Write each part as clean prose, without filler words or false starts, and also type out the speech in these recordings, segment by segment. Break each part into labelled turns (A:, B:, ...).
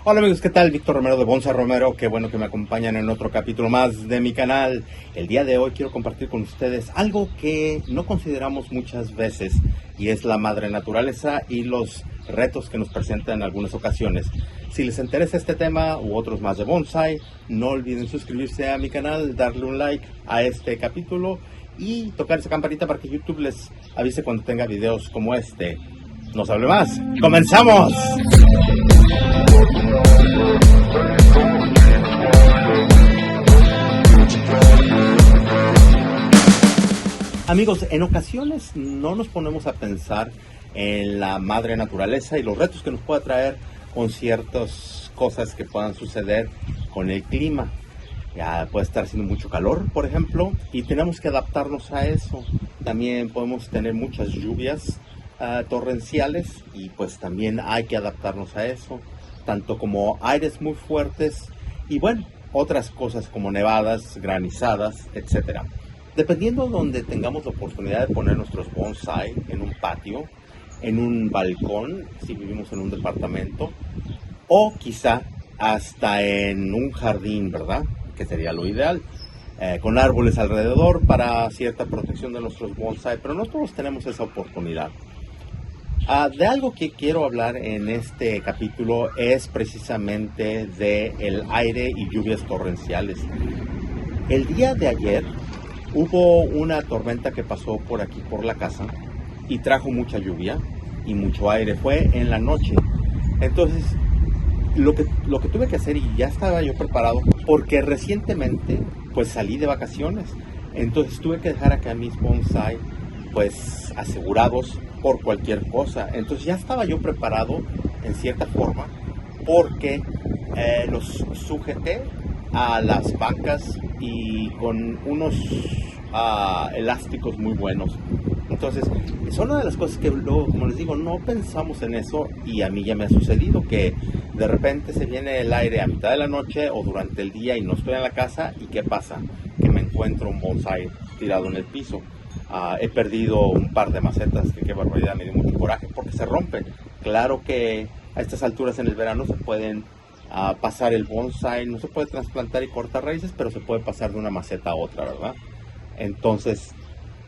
A: Hola amigos, ¿qué tal? Víctor Romero de Bonsai Romero, qué bueno que me acompañan en otro capítulo más de mi canal. El día de hoy quiero compartir con ustedes algo que no consideramos muchas veces y es la madre naturaleza y los retos que nos presenta en algunas ocasiones. Si les interesa este tema u otros más de bonsai, no olviden suscribirse a mi canal, darle un like a este capítulo y tocar esa campanita para que YouTube les avise cuando tenga videos como este. No se hable más, ¡comenzamos! Amigos, en ocasiones no nos ponemos a pensar en la madre naturaleza y los retos que nos puede traer con ciertas cosas que puedan suceder con el clima. Ya puede estar haciendo mucho calor, por ejemplo, y tenemos que adaptarnos a eso. También podemos tener muchas lluvias torrenciales y pues también hay que adaptarnos a eso, tanto como aires muy fuertes y bueno, otras cosas como nevadas, granizadas, etcétera. Dependiendo de donde tengamos la oportunidad de poner nuestros bonsai, en un patio, en un balcón, si vivimos en un departamento, o quizá hasta en un jardín, ¿verdad? Que sería lo ideal, con árboles alrededor para cierta protección de nuestros bonsai, pero no todos tenemos esa oportunidad. De algo que quiero hablar en este capítulo es precisamente del aire y lluvias torrenciales. El día de ayer hubo una tormenta que pasó por aquí, por la casa, y trajo mucha lluvia y mucho aire. Fue en la noche. Entonces, lo que tuve que hacer, y ya estaba yo preparado, porque recientemente pues salí de vacaciones. Entonces tuve que dejar acá mis bonsai pues asegurados por cualquier cosa. Entonces ya estaba yo preparado en cierta forma porque los sujeté a las bancas y con unos elásticos muy buenos. Entonces es una de las cosas que luego, como les digo, no pensamos en eso, y a mí ya me ha sucedido que de repente se viene el aire a mitad de la noche o durante el día y no estoy en la casa, y ¿qué pasa? Que me encuentro un bonsai tirado en el piso. He perdido un par de macetas que qué barbaridad, me dio mucho coraje porque se rompen. Claro que a estas alturas en el verano se pueden pasar el bonsai, no se puede trasplantar y cortar raíces, pero se puede pasar de una maceta a otra, ¿verdad? Entonces,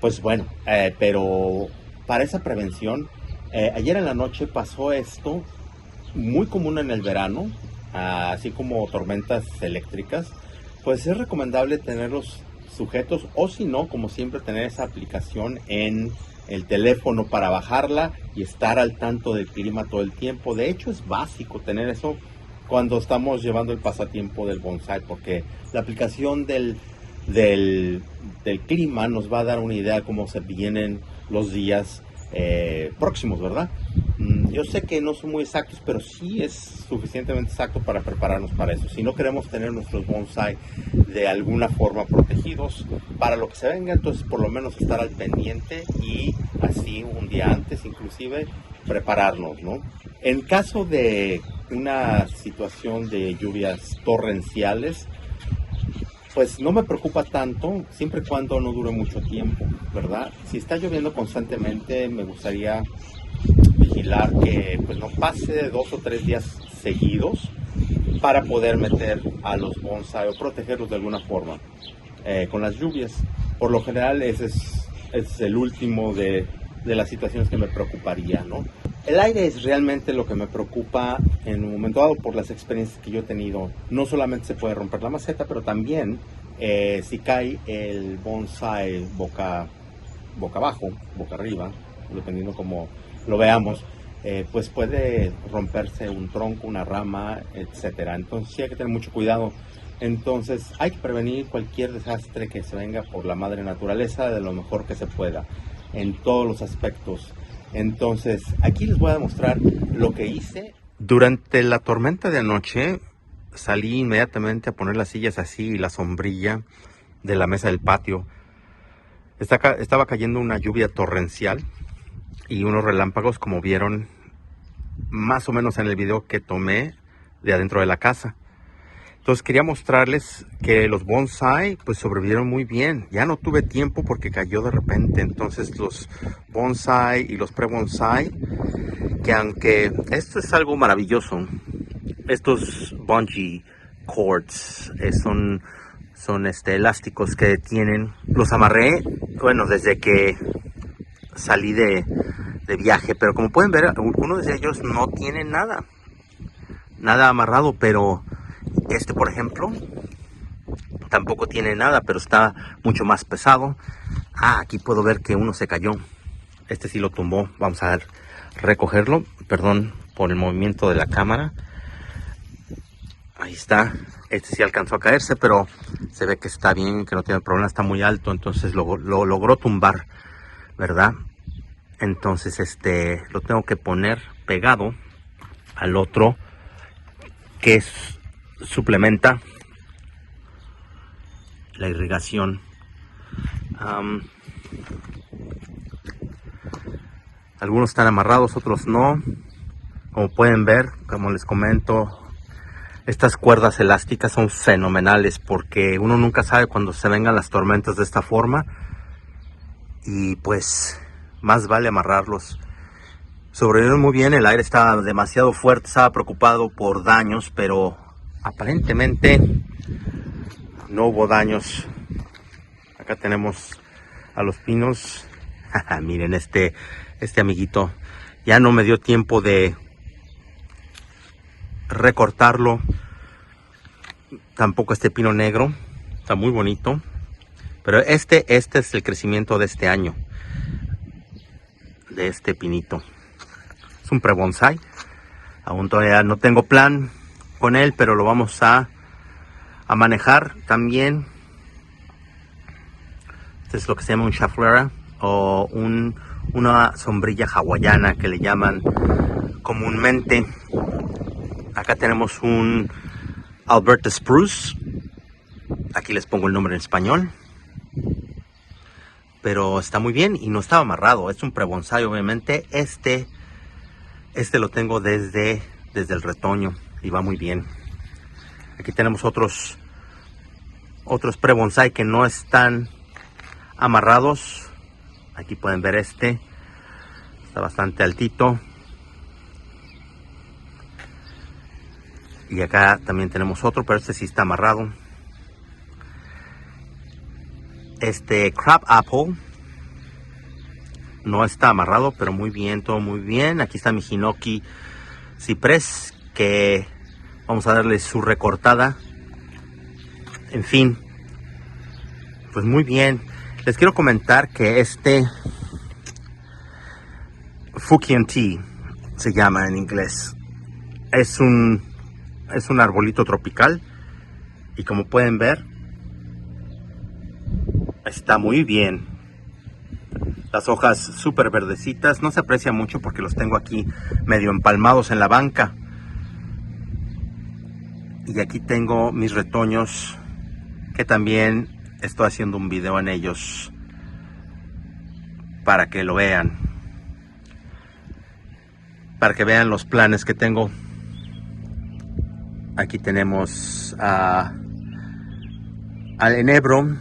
A: pues bueno, pero para esa prevención, ayer en la noche pasó esto, muy común en el verano, así como tormentas eléctricas. Pues es recomendable tenerlos sujetos, o si no, como siempre, tener esa aplicación en el teléfono para bajarla y estar al tanto del clima todo el tiempo. De hecho, es básico tener eso cuando estamos llevando el pasatiempo del bonsai, porque la aplicación del clima nos va a dar una idea de cómo se vienen los días próximos, ¿verdad? Yo sé que no son muy exactos, pero sí es suficientemente exacto para prepararnos para eso. Si no queremos tener nuestros bonsai de alguna forma protegidos para lo que se venga, entonces por lo menos estar al pendiente y así un día antes inclusive prepararnos, ¿no? En caso de una situación de lluvias torrenciales, pues no me preocupa tanto, siempre y cuando no dure mucho tiempo, ¿verdad? Si está lloviendo constantemente, me gustaría vigilar que pues no pase de 2 o 3 días seguidos para poder meter a los bonsai o protegerlos de alguna forma con las lluvias. Por lo general ese es el último de las situaciones que me preocuparía, ¿no? El aire es realmente lo que me preocupa en un momento dado por las experiencias que yo he tenido. No solamente se puede romper la maceta, pero también si cae el bonsai boca abajo, boca arriba, dependiendo cómo lo veamos, pues puede romperse un tronco, una rama, etcétera. Entonces sí hay que tener mucho cuidado. Entonces hay que prevenir cualquier desastre que se venga por la madre naturaleza de lo mejor que se pueda, en todos los aspectos. Entonces aquí les voy a demostrar lo que hice. Durante la tormenta de anoche salí inmediatamente a poner las sillas así y la sombrilla de la mesa del patio. Estaba cayendo una lluvia torrencial y unos relámpagos, como vieron más o menos en el video que tomé de adentro de la casa. Entonces quería mostrarles que los bonsai pues sobrevivieron muy bien. Ya no tuve tiempo porque cayó de repente. Entonces los bonsai y los pre-bonsai, que aunque esto es algo maravilloso, estos bungee cords son elásticos que tienen. Los amarré, bueno, desde que salí de viaje, pero como pueden ver, algunos de ellos no tienen nada amarrado, pero este, por ejemplo, tampoco tiene nada, pero está mucho más pesado. Aquí puedo ver que uno se cayó. Este sí lo tumbó. Vamos a recogerlo. Perdón por el movimiento de la cámara. Ahí está. Este sí alcanzó a caerse, pero se ve que está bien, que no tiene problema. Está muy alto, entonces lo logró tumbar, ¿verdad? Entonces lo tengo que poner pegado al otro que suplementa la irrigación. Algunos están amarrados, otros no. Como pueden ver, como les comento, estas cuerdas elásticas son fenomenales porque uno nunca sabe cuando se vengan las tormentas de esta forma, y pues más vale amarrarlos. Sobrevivieron muy bien. El aire estaba demasiado fuerte, estaba preocupado por daños, pero aparentemente no hubo daños. Acá tenemos a los pinos. Miren, este amiguito ya no me dio tiempo de recortarlo. Tampoco este pino negro, está muy bonito, pero este es el crecimiento de este año de este pinito. Es un pre-bonsai. Aún todavía no tengo plan con él, pero lo vamos a manejar también. Este es lo que se llama un chaflera, o una sombrilla hawaiana que le llaman comúnmente. Acá tenemos un Alberta Spruce. Aquí les pongo el nombre en español. Pero está muy bien y no estaba amarrado. Es un pre-bonsai, obviamente. Este lo tengo desde el retoño y va muy bien. Aquí tenemos otros pre-bonsai que no están amarrados. Aquí pueden ver está bastante altito. Y acá también tenemos otro, pero este sí está amarrado. Este crab apple no está amarrado, pero muy bien, todo muy bien. Aquí está mi hinoki ciprés, que vamos a darle su recortada. En fin, pues muy bien. Les quiero comentar que Fukian Tea se llama en inglés. Es un arbolito tropical y como pueden ver está muy bien. Las hojas súper verdecitas. No se aprecia mucho porque los tengo aquí medio empalmados en la banca. Y aquí tengo mis retoños, que también estoy haciendo un video en ellos para que lo vean, para que vean los planes que tengo. Aquí tenemos al enebro,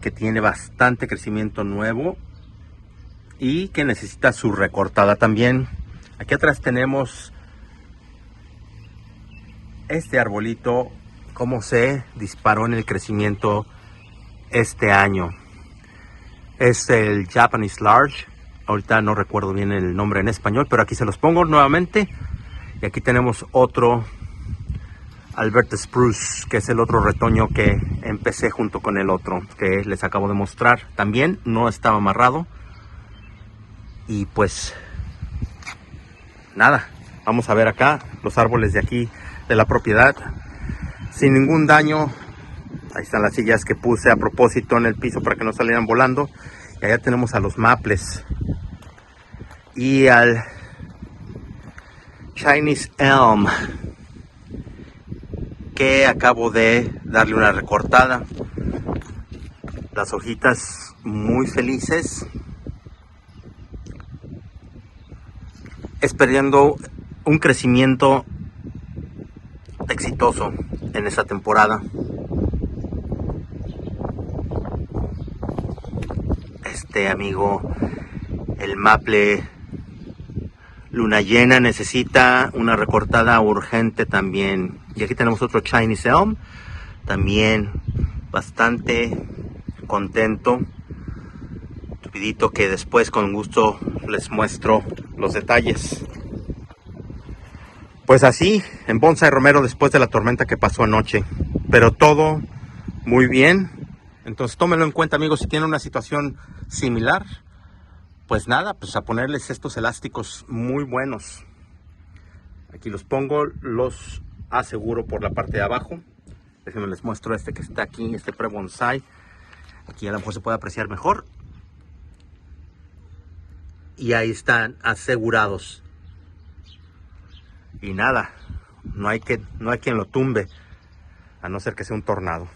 A: que tiene bastante crecimiento nuevo y que necesita su recortada también. Aquí atrás tenemos este arbolito, cómo se disparó en el crecimiento este año. Es el Japanese Large. Ahorita no recuerdo bien el nombre en español, pero aquí se los pongo nuevamente. Y aquí tenemos otro Alberta Spruce, que es el otro retoño que empecé junto con el otro que les acabo de mostrar. También no estaba amarrado. Y pues nada, vamos a ver acá los árboles de aquí de la propiedad sin ningún daño. Ahí están las sillas que puse a propósito en el piso para que no salieran volando. Y allá tenemos a los maples y al Chinese Elm, que acabo de darle una recortada. Las hojitas muy felices, esperando un crecimiento exitoso en esta temporada. Amigo, el maple Luna llena necesita una recortada urgente también. Y aquí tenemos otro Chinese Elm, también bastante contento. Tupidito, que después con gusto les muestro los detalles. Pues así, en Bonsai Romero después de la tormenta que pasó anoche. Pero todo muy bien. Entonces tómenlo en cuenta, amigos, si tienen una situación similar. Pues nada, pues a ponerles estos elásticos muy buenos. Aquí los pongo, los aseguro por la parte de abajo. Déjenme les muestro este que está aquí, este pre-bonsai. Aquí a lo mejor se puede apreciar mejor. Y ahí están asegurados. Y nada, no hay quien lo tumbe, a no ser que sea un tornado.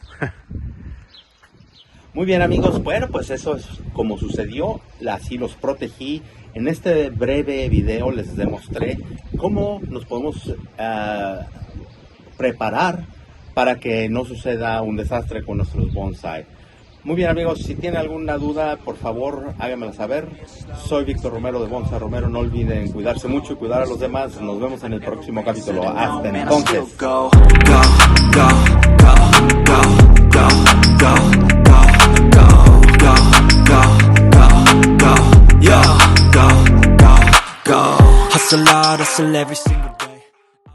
A: Muy bien, amigos, bueno, pues eso es como sucedió, así los protegí. En este breve video les demostré cómo nos podemos preparar para que no suceda un desastre con nuestros bonsai. Muy bien, amigos, si tienen alguna duda, por favor, háganmela saber. Soy Víctor Romero de Bonsai Romero. No olviden cuidarse mucho y cuidar a los demás. Nos vemos en el próximo capítulo. Hasta entonces.
B: Hustle hard, hustle every single day.